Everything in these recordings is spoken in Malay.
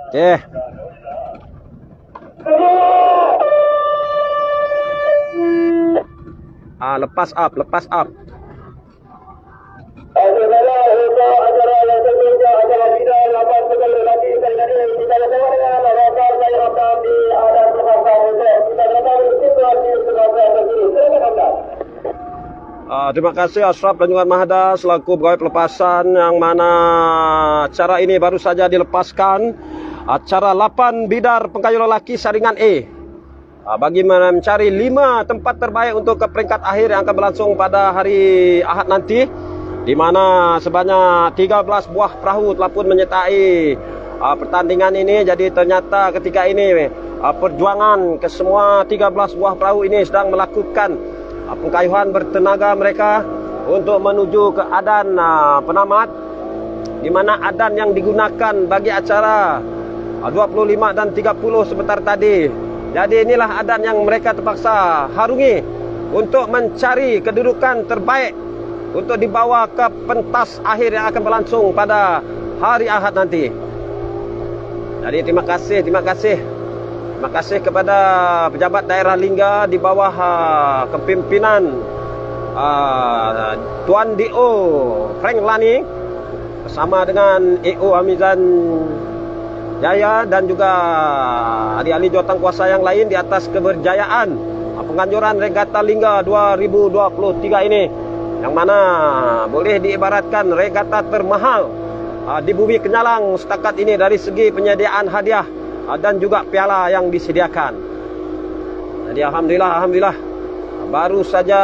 Oke. Lepas up, lepas up. Terima kasih Ashraf dan juga Mahda selaku pegawai pelepasan, yang mana acara ini baru saja dilepaskan. Acara 8 bidar pengkayu lelaki saringan E. Bagi mencari 5 tempat terbaik untuk ke peringkat akhir yang akan berlangsung pada hari Ahad nanti, di mana sebanyak 13 buah perahu telah pun menyertai pertandingan ini. Jadi ternyata ketika ini perjuangan ke semua 13 buah perahu ini sedang melakukan pengkayuhan bertenaga mereka untuk menuju ke adan penamat, di mana adan yang digunakan bagi acara 25 dan 30 sebentar tadi. Jadi inilah adan yang mereka terpaksa harungi untuk mencari kedudukan terbaik untuk dibawa ke pentas akhir yang akan berlangsung pada hari Ahad nanti. Jadi terima kasih kepada pejabat daerah Lingga di bawah kepimpinan Tuan D.O. Frank Lani bersama dengan E.O. Amizan Jaya dan juga ahli-ahli jawatan kuasa yang lain di atas keberjayaan penganjuran Regata Lingga 2023 ini, yang mana boleh diibaratkan regata termahal di bumi Kenyalang setakat ini dari segi penyediaan hadiah dan juga piala yang disediakan. Jadi alhamdulillah baru saja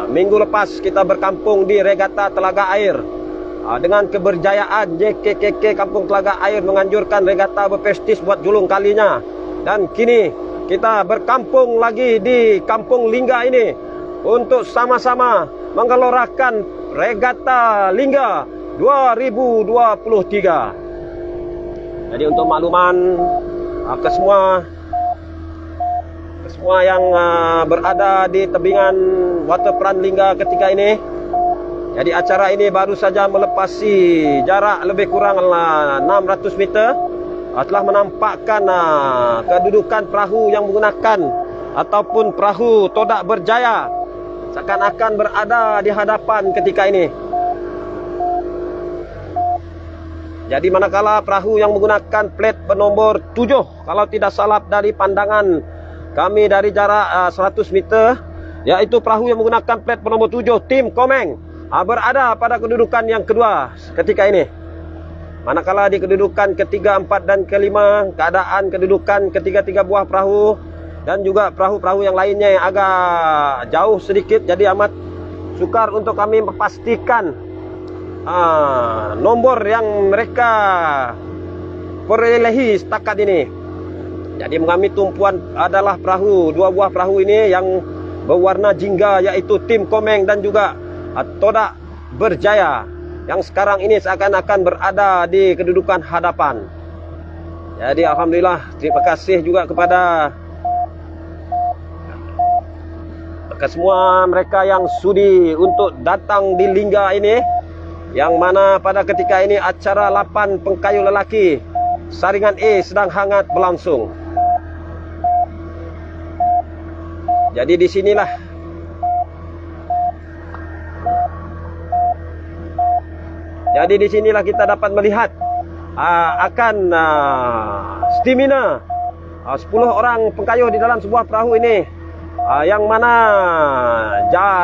minggu lepas kita berkampung di Regata Telaga Air dengan keberjayaan JKKK Kampung Telaga Air menganjurkan regata berprestis buat julung kalinya, dan kini kita berkampung lagi di Kampung Lingga ini untuk sama-sama menggelorakan Regata Lingga 2023. Jadi untuk makluman ke semua yang berada di tebingan waterfront Lingga ketika ini, jadi acara ini baru saja melepasi jarak lebih kurang 600 meter, telah menampakkan kedudukan perahu yang menggunakan ataupun perahu Todak Berjaya seakan-akan berada di hadapan ketika ini. Jadi manakala perahu yang menggunakan plat bernombor 7, kalau tidak salah dari pandangan kami dari jarak 100 meter, yaitu perahu yang menggunakan plat bernombor 7 Tim Komeng berada pada kedudukan yang kedua ketika ini. Manakala di kedudukan ketiga, 4 dan kelima, keadaan kedudukan ketiga-tiga buah perahu dan juga perahu-perahu yang lainnya yang agak jauh sedikit, jadi amat sukar untuk kami memastikan nomor yang mereka perolehi setakat ini. Jadi mengambil tumpuan adalah perahu, 2 buah perahu ini yang berwarna jingga, yaitu Tim Komeng dan juga Todak Berjaya, yang sekarang ini seakan-akan berada di kedudukan hadapan. Jadi alhamdulillah, terima kasih juga kepada semua mereka yang sudi untuk datang di Lingga ini, yang mana pada ketika ini acara 8 pengkayu lelaki saringan E sedang hangat berlangsung. Jadi disinilah kita dapat melihat akan stamina 10 orang pengkayuh di dalam sebuah perahu ini, yang mana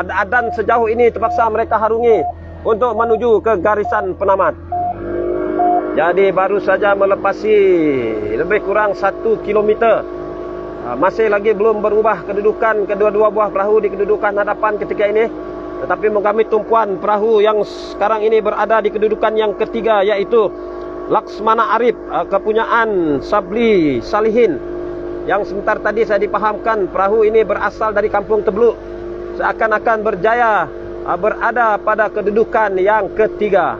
adan sejauh ini terpaksa mereka harungi untuk menuju ke garisan penamat. Jadi baru saja melepasi lebih kurang 1 kilometer. Masih lagi belum berubah kedudukan kedua-dua buah perahu di kedudukan hadapan ketika ini. Tetapi mengambil tumpuan perahu yang sekarang ini berada di kedudukan yang ketiga, yaitu Laksmana Arif, kepunyaan Sabli Salihin, yang sebentar tadi saya dipahamkan perahu ini berasal dari Kampung Tebluk, seakan-akan berjaya berada pada kedudukan yang ketiga.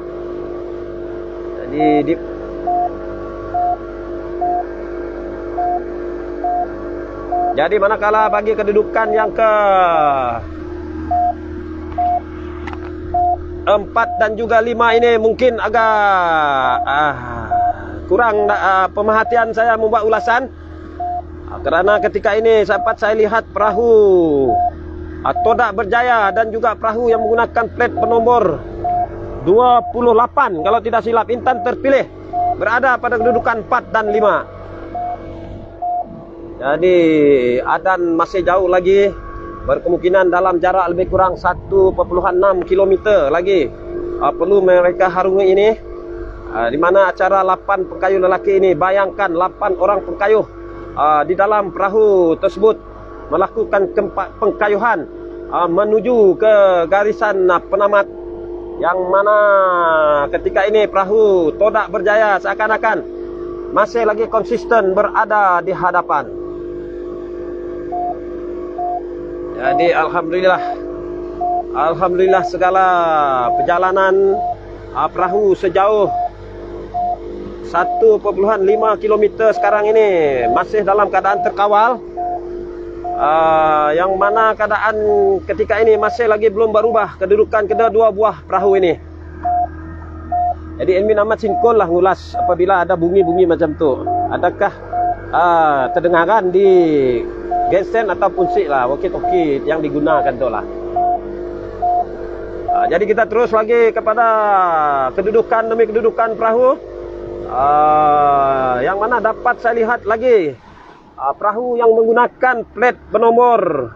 Jadi manakala bagi kedudukan yang ke 4 dan juga 5 ini mungkin agak kurang pemerhatian saya membuat ulasan. Kerana ketika ini sempat saya lihat perahu Todak Berjaya dan juga perahu yang menggunakan plat bernomor 28 kalau tidak silap, Intan Terpilih, berada pada kedudukan 4 dan 5. Jadi adan masih jauh lagi, berkemungkinan dalam jarak lebih kurang 1,6 km lagi perlu mereka harungi ini. Di mana acara 8 pengkayuh lelaki ini, bayangkan 8 orang pengkayuh di dalam perahu tersebut melakukan pengkayuhan menuju ke garisan penamat, yang mana ketika ini perahu Todak Berjaya seakan-akan masih lagi konsisten berada di hadapan. Jadi Alhamdulillah segala perjalanan perahu sejauh 1,5 km sekarang ini masih dalam keadaan terkawal, yang mana keadaan ketika ini masih lagi belum berubah kedudukan kedua buah perahu ini. Jadi Elmin amat sinkon lah ngulas apabila ada bunyi-bunyi macam tu. Adakah terdengaran di genset ataupun sik lah walkie-talkie yang digunakan tu lah. Jadi kita terus lagi kepada kedudukan demi kedudukan perahu, yang mana dapat saya lihat lagi perahu yang menggunakan plat bernomor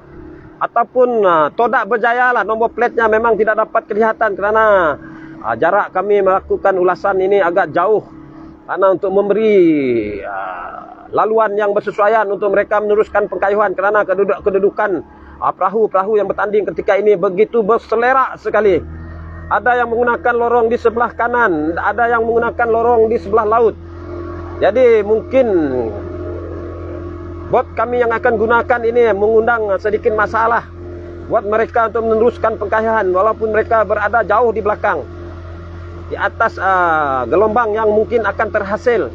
ataupun Todak Berjaya lah, nombor platnya memang tidak dapat kelihatan kerana jarak kami melakukan ulasan ini agak jauh, karena untuk memberi laluan yang bersesuaian untuk mereka meneruskan pengkayuhan, kerana kedudukan perahu-perahu yang bertanding ketika ini begitu berselerak sekali. Ada yang menggunakan lorong di sebelah kanan, ada yang menggunakan lorong di sebelah laut. Jadi mungkin bot kami yang akan gunakan ini mengundang sedikit masalah buat mereka untuk meneruskan pengkayuhan, walaupun mereka berada jauh di belakang, di atas gelombang yang mungkin akan terhasil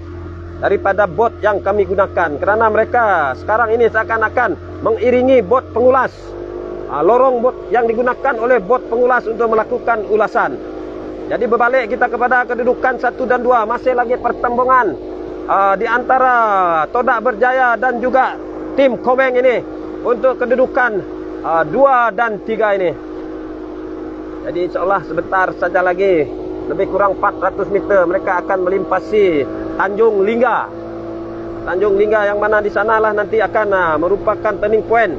daripada bot yang kami gunakan, kerana mereka sekarang ini seakan-akan mengiringi bot pengulas, lorong bot yang digunakan oleh bot pengulas untuk melakukan ulasan. Jadi berbalik kita kepada kedudukan 1 dan 2, masih lagi pertembungan di antara Todak Berjaya dan juga tim Komeng ini untuk kedudukan 2 dan 3 ini. Jadi insyaAllah sebentar saja lagi, lebih kurang 400 meter mereka akan melimpasi Tanjung Lingga. Tanjung Lingga yang mana di sanalah nanti akan merupakan turning point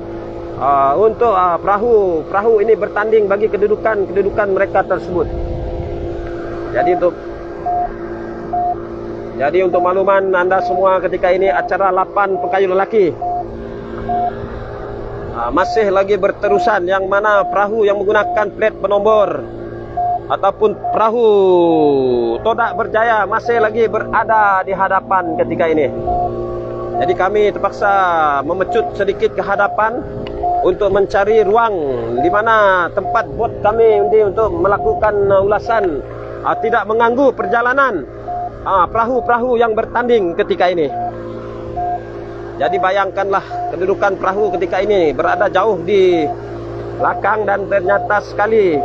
untuk perahu ini bertanding bagi kedudukan mereka tersebut. Jadi untuk makluman anda semua, ketika ini acara 8 pengkayuh lelaki masih lagi berterusan, yang mana perahu yang menggunakan plat bernomor ataupun perahu Todak Berjaya masih lagi berada di hadapan ketika ini. Jadi kami terpaksa memecut sedikit ke hadapan untuk mencari ruang di mana tempat bot kami untuk melakukan ulasan tidak mengganggu perjalanan perahu-perahu yang bertanding ketika ini. Jadi bayangkanlah kedudukan perahu ketika ini berada jauh di belakang, dan ternyata sekali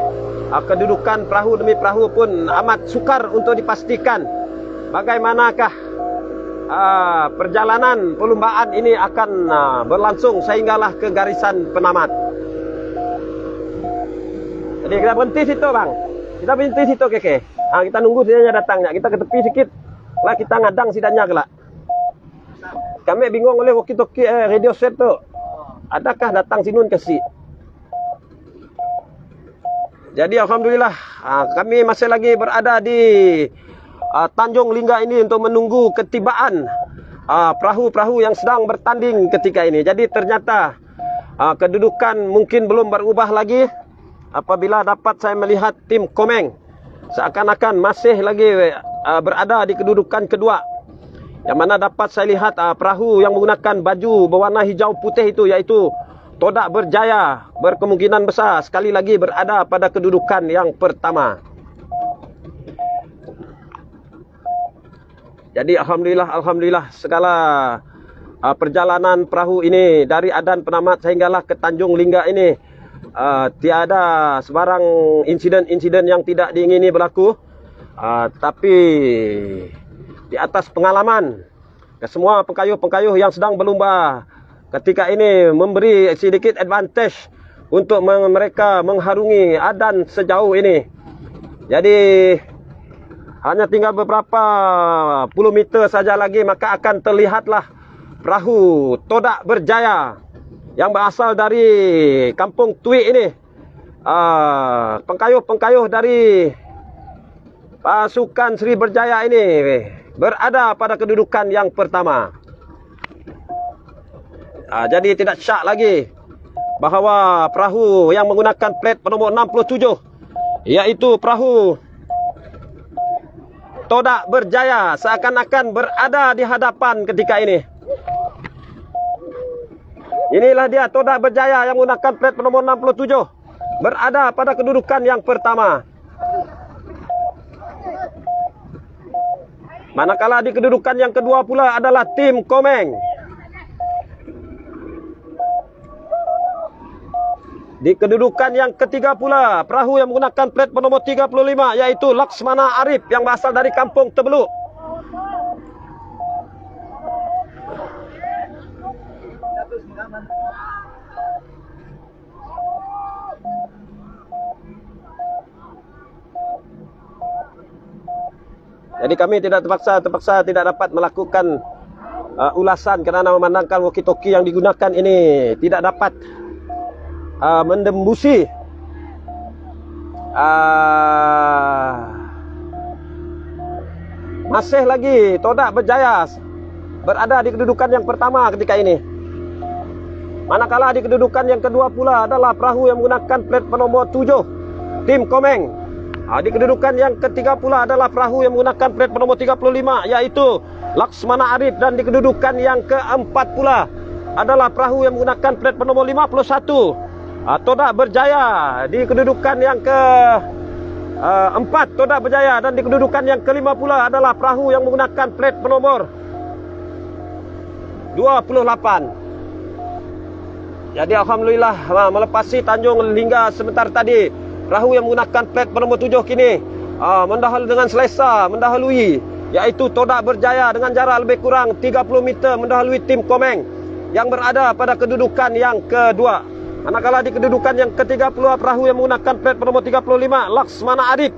kedudukan perahu demi perahu pun amat sukar untuk dipastikan bagaimanakah perjalanan perlombaan ini akan berlangsung sehinggalah ke garisan penamat. Jadi kita berhenti situ bang, kita berhenti situ keke. Kita nunggu sidanya datangnya, kita ke tepi sikit lah, kita ngadang sidanya kelak. Kami bingung oleh walkie-talkie radio set tu, adakah datang sinun kasih. Jadi alhamdulillah kami masih lagi berada di Tanjung Lingga ini untuk menunggu ketibaan perahu-perahu yang sedang bertanding ketika ini. Jadi ternyata kedudukan mungkin belum berubah lagi apabila dapat saya melihat tim Komeng seakan-akan masih lagi berada di kedudukan kedua, yang mana dapat saya lihat perahu yang menggunakan baju berwarna hijau putih itu, yaitu Todak Berjaya, berkemungkinan besar sekali lagi berada pada kedudukan yang pertama. Jadi alhamdulillah segala perjalanan perahu ini dari Adan Penamat sehinggalah ke Tanjung Lingga ini tiada sebarang insiden-insiden yang tidak diingini berlaku. Tapi di atas pengalaman. Ke semua pengayuh-pengayuh yang sedang berlumba ketika ini memberi sedikit advantage untuk mereka mengharungi adan sejauh ini. Jadi hanya tinggal beberapa puluh meter saja lagi, maka akan terlihatlah perahu Todak Berjaya yang berasal dari Kampung Tui ini. Pengayuh-pengayuh dari pasukan Sri Berjaya ini berada pada kedudukan yang pertama. Jadi tidak syak lagi bahawa perahu yang menggunakan plat penomor 67, yaitu perahu Todak Berjaya, seakan-akan berada di hadapan ketika ini. Inilah dia Todak Berjaya yang menggunakan plat penomor 67, berada pada kedudukan yang pertama. Manakala di kedudukan yang kedua pula adalah tim Komeng. Di kedudukan yang ketiga pula, perahu yang menggunakan plat bernomor 35, yaitu Laksmana Arif yang berasal dari Kampung Tebeluk. Jadi kami tidak terpaksa tidak dapat melakukan ulasan kerana memandangkan walkie-talkie yang digunakan ini tidak dapat mendembusi masih lagi Todak Berjaya berada di kedudukan yang pertama ketika ini. Manakala di kedudukan yang kedua pula adalah perahu yang menggunakan plat penomor 7, tim Komeng. Di kedudukan yang ketiga pula adalah perahu yang menggunakan plat penomor 35, yaitu Laksmana Arif. Dan di kedudukan yang keempat pula adalah perahu yang menggunakan plat penomor 51, Todak Berjaya. Di kedudukan yang keempat Todak Berjaya. Dan di kedudukan yang kelima pula adalah perahu yang menggunakan plat penomor 28. Jadi alhamdulillah melepasi Tanjung Lingga sebentar tadi, perahu yang menggunakan plat penomor 7 kini mendahului dengan selesa, mendahului yaitu Todak Berjaya dengan jarak lebih kurang 30 meter, mendahului tim Komeng yang berada pada kedudukan yang kedua. Manakala di kedudukan yang ketiga pula perahu yang menggunakan plat penomor 35, Laksmana Arif.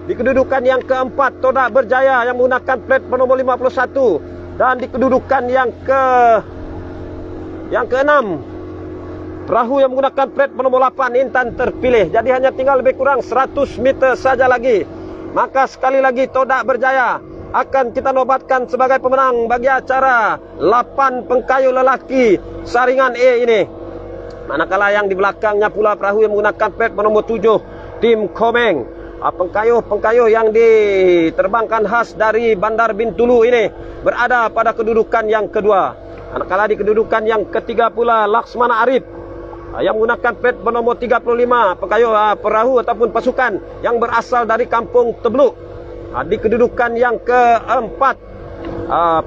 Di kedudukan yang keempat Todak Berjaya yang menggunakan plat penomor 51. Dan di kedudukan yang keenam perahu yang menggunakan plat penomor 8, Intan Terpilih. Jadi hanya tinggal lebih kurang 100 meter saja lagi, maka sekali lagi Todak Berjaya akan kita nobatkan sebagai pemenang bagi acara 8 pengkayuh lelaki saringan A ini. Manakala yang di belakangnya pula perahu yang menggunakan plat penomor 7, tim Komeng. Pengkayuh yang diterbangkan khas dari Bandar Bintulu ini berada pada kedudukan yang kedua. Manakala di kedudukan yang ketiga pula Laksmana Arif yang menggunakan plat bernomor 35, pengayuh perahu ataupun pasukan yang berasal dari Kampung Tebeluk. Di kedudukan yang keempat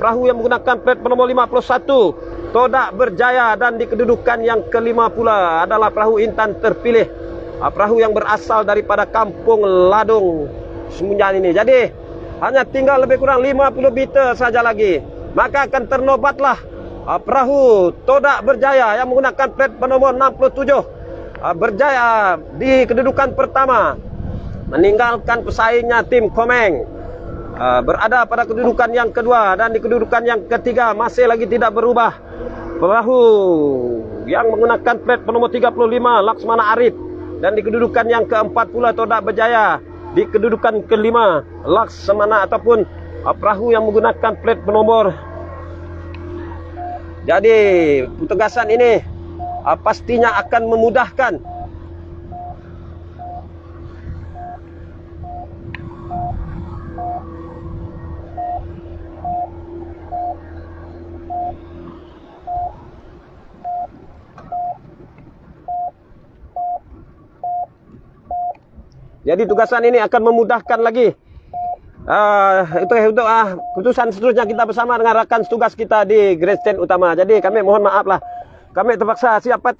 perahu yang menggunakan plat bernomor 51, Todak Berjaya. Dan di kedudukan yang kelima pula adalah perahu Intan Terpilih, perahu yang berasal daripada Kampung Ladung Semunyan ini. Jadi hanya tinggal lebih kurang 50 meter saja lagi, maka akan ternobatlah perahu Todak Berjaya yang menggunakan plat bernomor 67 berjaya di kedudukan pertama, meninggalkan pesaingnya tim Komeng berada pada kedudukan yang kedua. Dan di kedudukan yang ketiga masih lagi tidak berubah perahu yang menggunakan plat bernomor 35, Laksmana Arif. Dan di kedudukan yang keempat pula Todak Berjaya. Di kedudukan kelima Laksmana ataupun perahu yang menggunakan plat bernomor. Jadi petugasan ini pastinya akan memudahkan lagi. Untuk keputusan seterusnya kita bersama dengan rakan tugas kita di grandstand utama. Jadi kami mohon maaf lah, kami terpaksa siapat